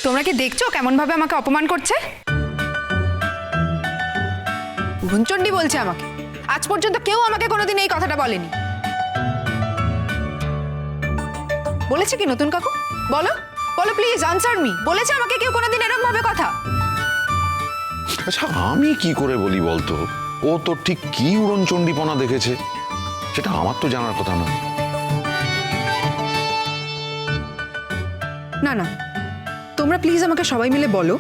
তোমরা কি দেখছো কেমন ভাবে আমাকে অপমান করছে? গুঞ্চন্ডি বলছে আমাকে। আজ পর্যন্ত কেউ আমাকে কোনোদিন এই কথাটা বলেনি। বলেছে কি নতুন কাকু? বলো বলো প্লিজ, আনসার মি। বলেছে আমাকে কেউ কোনোদিন এরকম ভাবে কথা? আচ্ছা আমি কি করে বলি বলতো? ও তো ঠিক কি উড়নচণ্ডীপনা দেখেছে সেটা আমার তো জানার কথা না। না না, তোমরা প্লিজ আমাকে সবাই মিলে বলো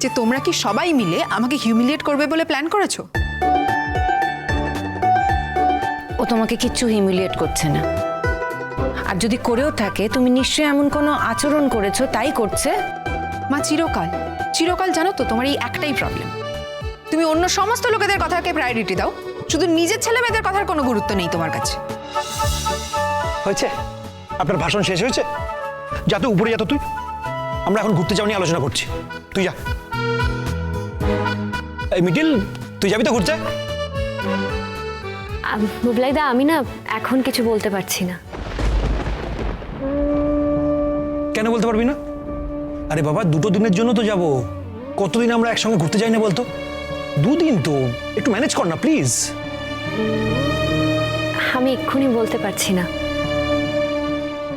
যে তোমরা কি সবাই মিলে আমাকে হিউমিলিয়েট করবে বলে প্ল্যান করেছো? ও তোমাকে কিচ্ছু হিউমিলিয়েট করছে না। আর যদি করেও থাকে তুমি নিশ্চয়ই এমন কোনো আচরণ করেছো তাই করছে। মা চিরকাল চিরকাল জানো তো তোমার এই একটাই প্রবলেম, তুমি অন্য সমস্ত লোকেদের কথাকে প্রায়োরিটি দাও, শুধু নিজের ছেলে মেয়েদের কথার কোনো গুরুত্ব নেই তোমার কাছে। হয়েছে? আপনার ভাষণ শেষ হয়েছে? যা তো উপরে, যা তো তুই। আমরা এখন ঘুরতে যাওয়া নিয়ে আলোচনা করছি, তুই যা। এই মিডিল, তুই যাবি তো ঘুরতে? মুবলাইদা, আমি না এখন কিছু বলতে পারছি না। কেন বলতে পারবি না? আরে বাবা, 2 দিনের জন্য তো যাব। কতদিন আমরা একসঙ্গে ঘুরতে যাই না বলতো? 2 দিন তো, একটু ম্যানেজ কর না প্লিজ। আমি এক্ষুনি বলতে পারছি না।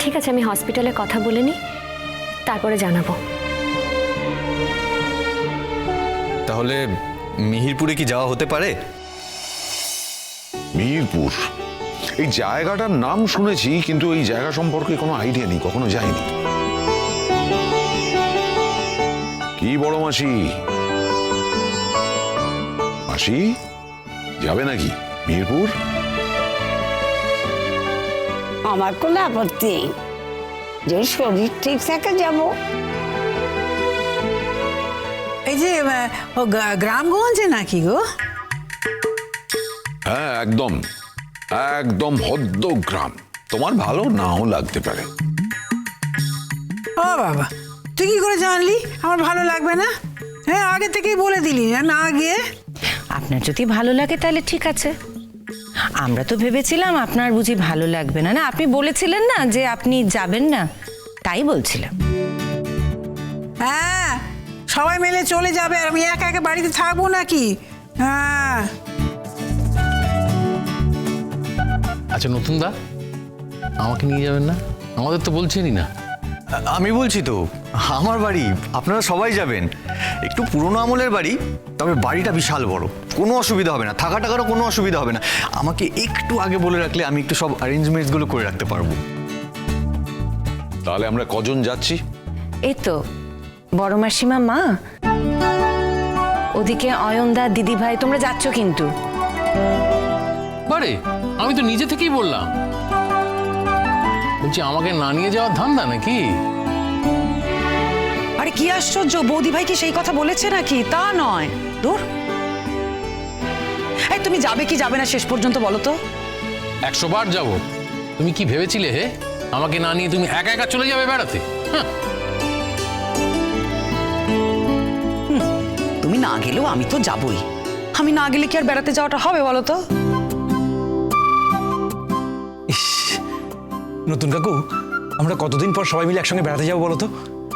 ঠিক আছে, আমি হসপিটালে কথা বলে নিই, তারপরে জানাবো। তাহলে মিহিরপুরে কি যাওয়া হতে পারে? মিহিরপুর এই জায়গাটার নাম শুনেছি, কিন্তু এই জায়গা সম্পর্কে কোনো আইডিয়া নেই, কখনো যাইনি। কি বড় মাসি? মাসি যাবে নাকি মিহিরপুর? আমার কোনো আপত্তি নেই, যে শরীর ঠিক থাকে যাব। এই যে ও গ্রামগঞ্জে নাকি গো? হ্যাঁ একদম একদম হদ্দ গ্রাম, তোমার ভালো নাও লাগতে পারে। ও বাবা, তুই কি করে জানলি আমার ভালো লাগবে না? হ্যাঁ, আগে থেকেই বলে দিলি না গিয়ে। আপনার যদি ভালো লাগে তাহলে ঠিক আছে। আমরা তো ভেবেছিলাম আপনার বুঝি ভালো লাগবে না। না, আপনি বলেছিলেন না যে আপনি যাবেন না, তাই বলছিলাম। হ্যাঁ, সবাই মিলে চলে যাবে আর আমি একা একা বাড়িতে থাকবো নাকি? হ্যাঁ। আচ্ছা নতুন দা, আমাকে নিয়ে যাবেন না? আমাদের তো বলছেনই না। আমি বলছি তো, আমার বাড়ি, আপনারা সবাই যাবেন। একটু পুরনো আমলের বাড়ি, তবে বাড়িটা বিশাল বড়, কোনো অসুবিধা হবে না, থাকা টাকারও কোনো অসুবিধা হবে না। আমাকে একটু আগে বলে রাখলে আমি একটু সব অ্যারেঞ্জমেন্টসগুলো করে রাখতে পারবো। তাহলে আমরা কজন যাচ্ছি? এই তো বড় মাসিমা, মা, ওদিকে অয়নদা, দিদি ভাই, তোমরা যাচ্ছ কিন্তু। বারে, আমি তো নিজে থেকেই বললাম। বলছি আমাকে না নিয়ে যাওয়ার ধান্দা নাকি? আরে কি আশ্চর্য, বৌদি ভাই কি সেই কথা বলেছে নাকি? তা নয়, দূর। এই তুমি যাবে কি যাবে না শেষ পর্যন্ত বলো তো? 100 বার যাবো। তুমি কি ভেবেছিলে হে আমাকে না নিয়ে তুমি একা একা চলে যাবে বেড়াতে? হ্যাঁ, তুমি না গেলেও আমি তো যাবই। আমি না গেলে কি আর বেড়াতে যাওয়াটা হবে বলো তো? নতুন কাকু, আমরা কতদিন পর সবাই মিলে একসঙ্গে বেড়াতে যাবো বলো তো?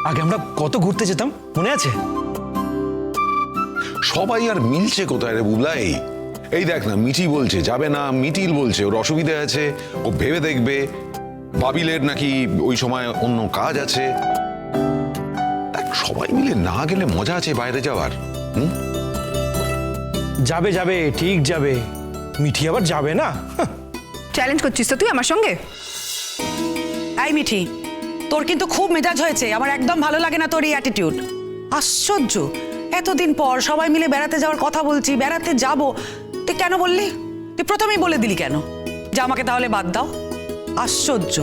আগে আমরা কত ঘুরতে যেতাম, মনে আছে? সবাই আর মিলছে কোথায় রে বুবলাই? এই দেখ না, মিঠি বলছে যাবে না, মিটিল বলছে ওর অসুবিধা আছে, ও ভেবে দেখবে। বাবিলের নাকি ওই সময় অন্য কাজ আছে। দেখ, সবাই মিলে না গেলে মজা আছে বাইরে যাওয়ার। যাবে যাবে, ঠিক যাবে। মিঠি আবার যাবে না? চ্যালেঞ্জ করছিস তো তুই আমার সঙ্গে? এই মিঠি, তোর কিন্তু খুব মেজাজ হয়েছে। আমার একদম ভালো লাগে না তোর এই অ্যাটিটিউড। আশ্চর্য, এতদিন পর সবাই মিলে বেড়াতে যাওয়ার কথা বলছি, বেড়াতে যাব, তুই কেন বললি? তুই প্রথমেই বলে দিলি কেন যে আমাকে তাহলে বাদ দাও? আশ্চর্য।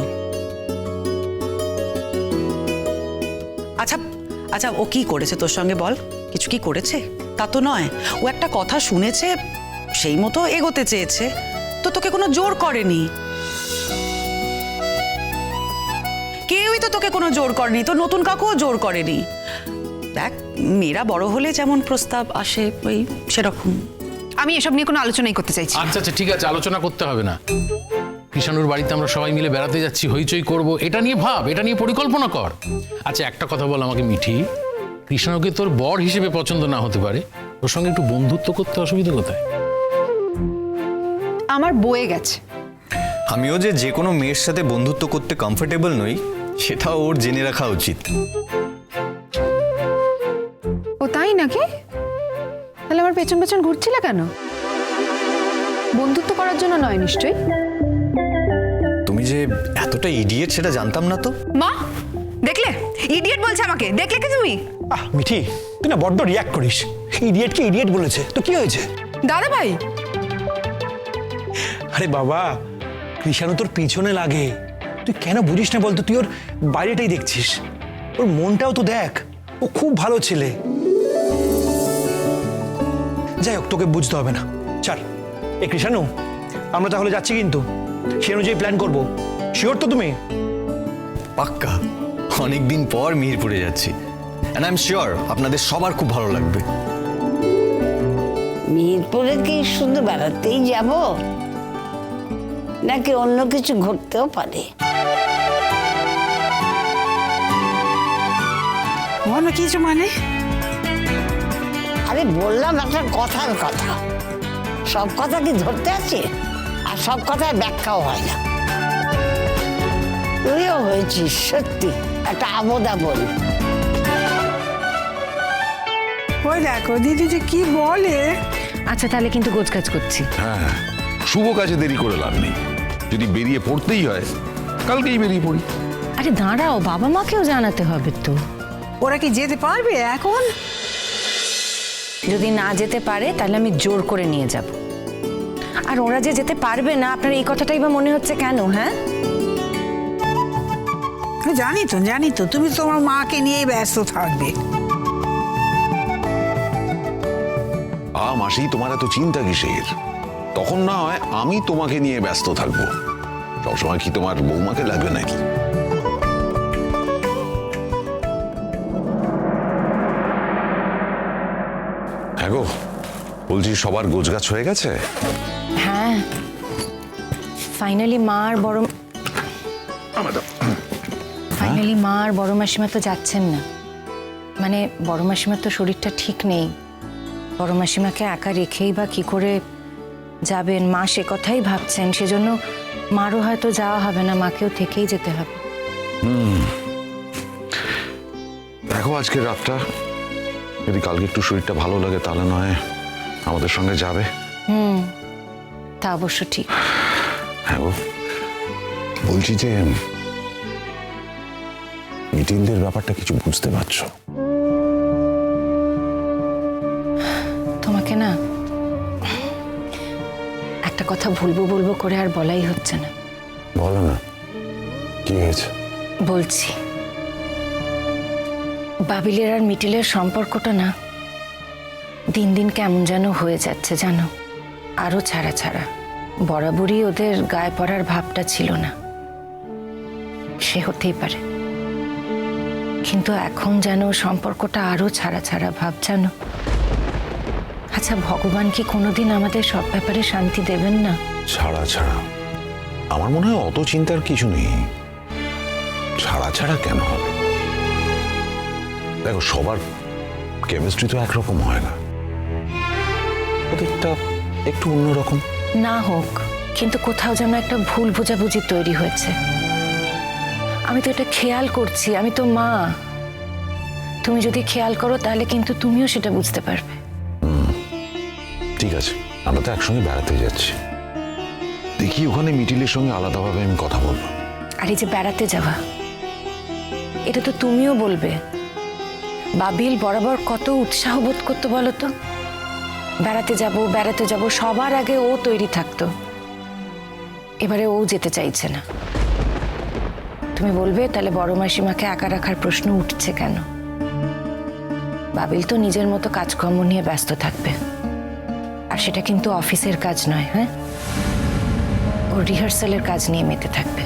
আচ্ছা আচ্ছা, ও কি করেছে তোর সঙ্গে বল? কিছু কি করেছে? তা তো নয়, ও একটা কথা শুনেছে, সেই মতো এগোতে চেয়েছে, তো তোকে কোনো জোর করেনি। কেউই তো তোকে কোনো জোর করেনি, তো নতুন কাকুও জোর করেনি। দেখ, মেয়েরা বড় হলে যেমন প্রস্তাব আসে ওই সেরকম। আমি এসব নিয়ে কোনো আলোচনাই করতে চাইছি। আচ্ছা আচ্ছা ঠিক আছে, আলোচনা করতে হবে না। কৃষাণুর বাড়িতে আমরা সবাই মিলে বেড়াতে যাচ্ছি, হইচই করব, এটা নিয়ে ভাব, এটা নিয়ে পরিকল্পনা কর। আচ্ছা একটা কথা বল আমাকে মিঠি, কৃষ্ণকে তোর বর হিসেবে পছন্দ না হতে পারে, ওর সঙ্গে একটু বন্ধুত্ব করতে অসুবিধা কোথায়? আমার বয়ে গেছে। আমিও যে কোনো মেয়ের সাথে বন্ধুত্ব করতে কমফোর্টেবল নই, সেটাও ওর জেনে রাখা উচিত। ও তাই নাকি? তাহলে আমার পেছন পেছন ঘুরছিলে কেন? বন্ধুত্ব করার জন্য নয় নিশ্চয়ই। তুমি যে এতটা ইডিয়েট সেটা জানতাম না তো। মা দেখলে, ইডিয়েট বলছে আমাকে, দেখলে কি তুমি? মিঠি, তুই না বড্ড রিয়াক্ট করিস। ইডিয়েটকে ইডিয়েট বলেছে তো কি হয়েছে? দাদা ভাই, আরে বাবা, কৃষাণু তোর পিছনে লাগে, তুই কেন বুঝিস না বলতো? তুই ওর বাইরেটাই দেখছিস, ওর মনটাও তো দেখ, ও খুব ভালো ছেলে। যাই হোক, তোকে বুঝতে হবে না, ছাড়। এ কৃষাণু, আমরা তাহলে যাচ্ছি কিন্তু সে অনুযায়ী প্ল্যান করবো। শিওর তো তুমি? পাক্কা, অনেকদিন পর মিহিরপুরে যাচ্ছি, এন্ড আই এম শিওর আপনাদের সবার খুব ভালো লাগবে। মিরপুরে কি শুধু বেড়াতেই যাব, নাকি অন্য কিছু ঘটতেও পারে? অন্য কিছু মানে? আরে বললাম একটা কথার কথা, সব কথা কি ধরতে আছে? আর সব কথার ব্যাখ্যাও হয় না। তুইও হয়েছিস সত্যি একটা আবোদা বল। ওই দেখো দিদি যে কি বলে। আচ্ছা তাহলে কিন্তু গোছগাছ করছি। হ্যাঁ, শুভ কাজে দেরি করে লাভ নেই। যদি বেরিয়ে পড়তেই হয়, কালকেই বেরিয়ে পড়ি। আরে দাঁড়াও, বাবা মাকেও জানাতে হবে তো। ওরা কি যেতে পারবে এখন? যদি না যেতে পারে তাহলে আমি জোর করে নিয়ে যাব। আর ওরা যে যেতে পারবে না, আপনার এই কথাটাই বা মনে হচ্ছে কেন? হ্যাঁ, জানি তো তুমি তোমার মাকে নিয়ে ব্যস্ত থাকবে। মাসি, তোমার এত চিন্তা কিসের? তখন না হয় আমি তোমাকে নিয়ে ব্যস্ত থাকবো। সবসময় কি তোমার বৌমাকে লাগবে নাকি? হ্যাঁ গো, বলছি সবার গোছগাছ হয়ে গেছে? হ্যাঁ, ফাইনালি মা আর বড় মাসিমা তো যাচ্ছেন না। মানে বড় মাসিমার তো শরীরটা ঠিক নেই, বড় মাসিমাকে একা রেখেই বা কি করে যাবেন? মা সে কথাই ভাবছেন, সেজন্য মারও হয়তো যাওয়া হবে না, মাকেও থেকেই যেতে হবে। দেখো আজকের রাতটা, যদি কালকে একটু শরীরটা ভালো লাগে তাহলে নয় আমাদের সঙ্গে যাবে। তা অবশ্য ঠিক। হ্যাঁ গো, বলছি যে মিটিংদের ব্যাপারটা কিছু বুঝতে পারছো? তোমাকে না একটা কথা বলবো করে আর বলাই হচ্ছে না। বলো না, কি হয়েছে? বলছি, বাবিলের আর মিটিলের সম্পর্কটা না দিন দিন কেমন যেন হয়ে যাচ্ছে জানো, আরো ছাড়া ছাড়া। বরাবরই ওদের গায়ে পড়ার ভাবটা ছিল না, সে হতেই পারে, কিন্তু এখন যেন সম্পর্কটা আরো ছাড়া ছাড়া ভাব জানো। আচ্ছা, ভগবান কি কোনোদিন আমাদের সব ব্যাপারে শান্তি দেবেন না? ছাড়া ছাড়া? আমার মনে হয় অত চিন্তার কিছু নেই। ছাড়া ছাড়া কেন হবে? দেখো, সবার কেমিস্ট্রি তো একরকম হয় না, ওদেরটা একটু অন্যরকম। না হোক, কিন্তু কোথাও যেন একটা ভুল বোঝাবুঝি তৈরি হয়েছে। আমি তো এটা খেয়াল করছি, আমি তো মা। তুমি যদি খেয়াল করো তাহলে কিন্তু তুমিও সেটা বুঝতে পারবে। ঠিক আছে, আমরা তো একসঙ্গে বেড়াতে যাচ্ছি, দেখি ওখানে মিটিলের সঙ্গে আলাদাভাবে আমি কথা বলবো। আর এই যে বেড়াতে যাওয়া, এটা তো তুমিও বলবে। বাবিল বরাবর কত উৎসাহ বোধ করতো বলো তো, বেড়াতে যাব, সবার আগে ও তৈরি থাকতো। এবারে ও যেতে চাইছে না। তুমি বলবে তাহলে বড় মাসিমাকে একা রাখার প্রশ্ন উঠছে কেন? বাবিল তো নিজের মতো কাজকর্ম নিয়ে ব্যস্ত থাকবে, আর সেটা কিন্তু অফিসের কাজ নয়। হ্যাঁ, ওর রিহার্সালের কাজ নিয়ে মেতে থাকবে।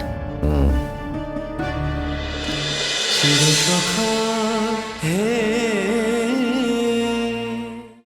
হে